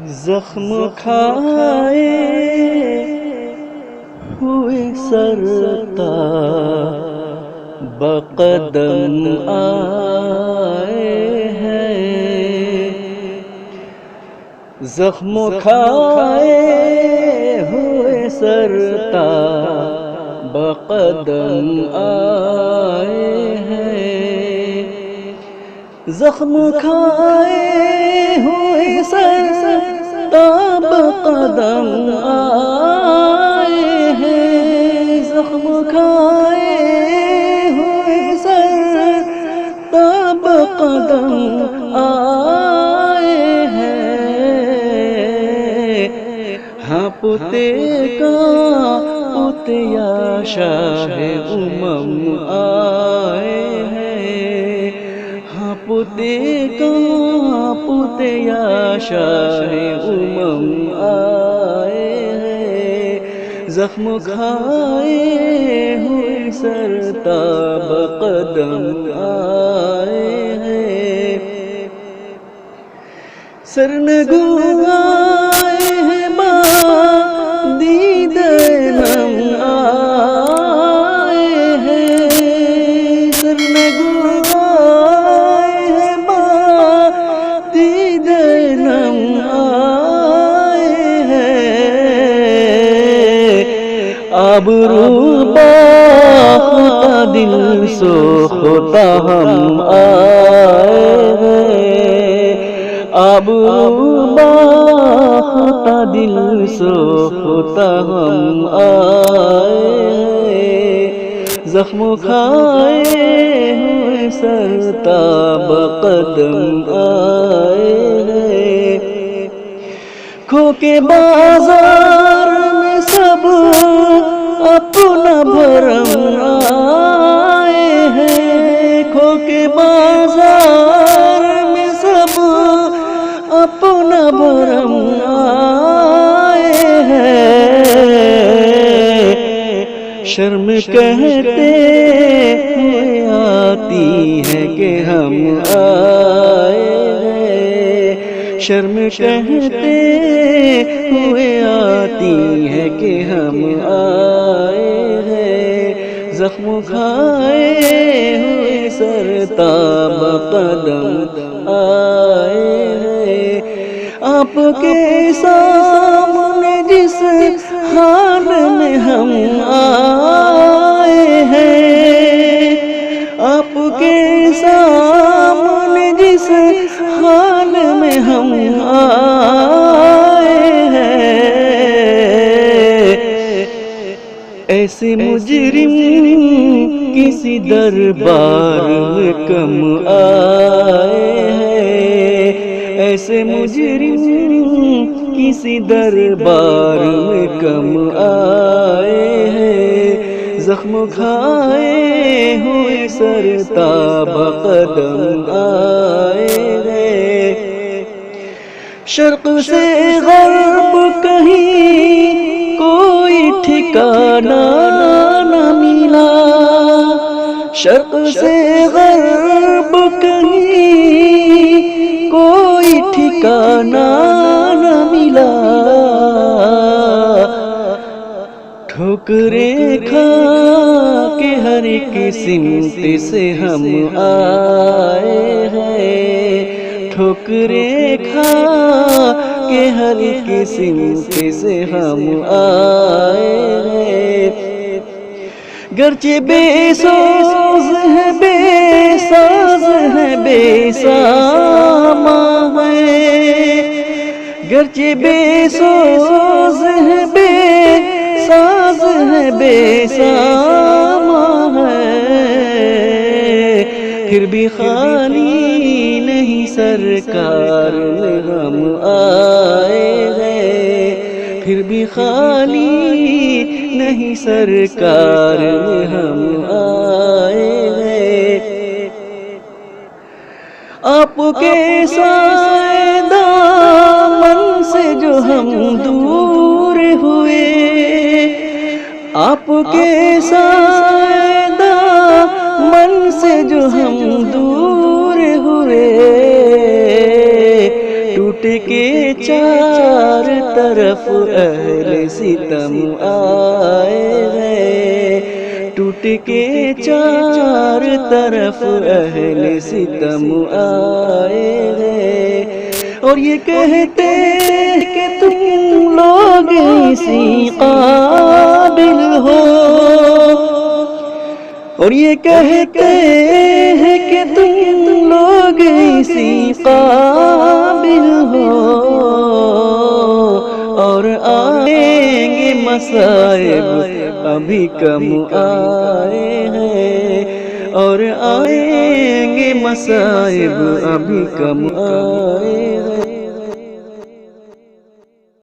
زخم کھائے ہوئے سرتا بقدم آئے ہیں، زخم کھائے ہوئے سرتا بقدم آئے ہیں، زخم کھائے ہوئے سرتا بقدم آئے ہیں، زخم کھائے ہوئے سرتا بقدم آئے ہیں، ہاں پتے کا پت یا شاہ آئے ہیں، ہاں پتے کا پت یا شاہ آئے ہیں، زخم کھائے ہوئے سرتا بقدم آئے ہیں، سرنگو آئے ہیں با دید نم آئے ہیں، سرنگو آئے ہیں با دید نم آئے ہیں، آبرو باختہ دل سوختہ ہم آئے ہیں، آبرو باختہ دل سوختہ ہم آئے ہیں، زخم کھائے ہوئے سرتا بقدم آئے ہیں، کھو کے بازار میں سب اپنا بھرم آئے ہیں، کھو کے بازار میں سب اپنا بھرم آئے ہیں، شرم کہتے ہوئے آتی ہے کہ ہم آئے ہیں، شرم کہتے ہوئے آتی ہے کہ ہم آئے ہیں، زخم کھائے ہوئے سرتا بقدم آئے ہیں، آپ کے سامنے جس حال میں ہم آئے ہیں، آپ کے سامنے جس حال میں ہم آئے ہیں، ایسے مجرم کسی دربار میں کم آئے ہیں، ایسے مجرم کسی دربار میں کم آئے ہیں، زخم کھائے ہوئے سرتا بقدم آئے ہیں، شرق سے غرب کہیں کوئی ٹھکانہ نہ ملا، شرق سے غرب کہیں کوئی ٹھکانہ نہ ملا، ٹھوکریں کھا کے ہر ایک سمت سے ہم آئے ہیں، ٹھوکریں کھا کے ہر ایک سمت سے ہم آئے ہیں، گرچہ بے سوز ہے بے ساز ہے بے ساما ہے، گرچہ بے سوز ہے بے ساز ہے بے ساما ہے، پھر بھی خالی نہیں سرکار میں ہم آئے ہیں، پھر بھی خالی نہیں سرکار میں ہم آئے ہیں، آپ کے سائے دامن سے جو ہم دور ہوئے، آپ کے سائے دامن سے جو ہم دور ہوئے، ٹوٹ کے چار طرف اہل ستم آئے ہیں، ٹوٹ کے چار طرف اہل ستم آئے ہیں، اور یہ کہتے ہیں کہ تم لوگ اسی قابل ہو، اور یہ کہتے ہیں کہ تم لوگ اسی قابل ہو، اور آئیں گے مصائب ابھی کم آئے ہیں، اور آئیں گے مصائب ابھی کم آئے ہیں۔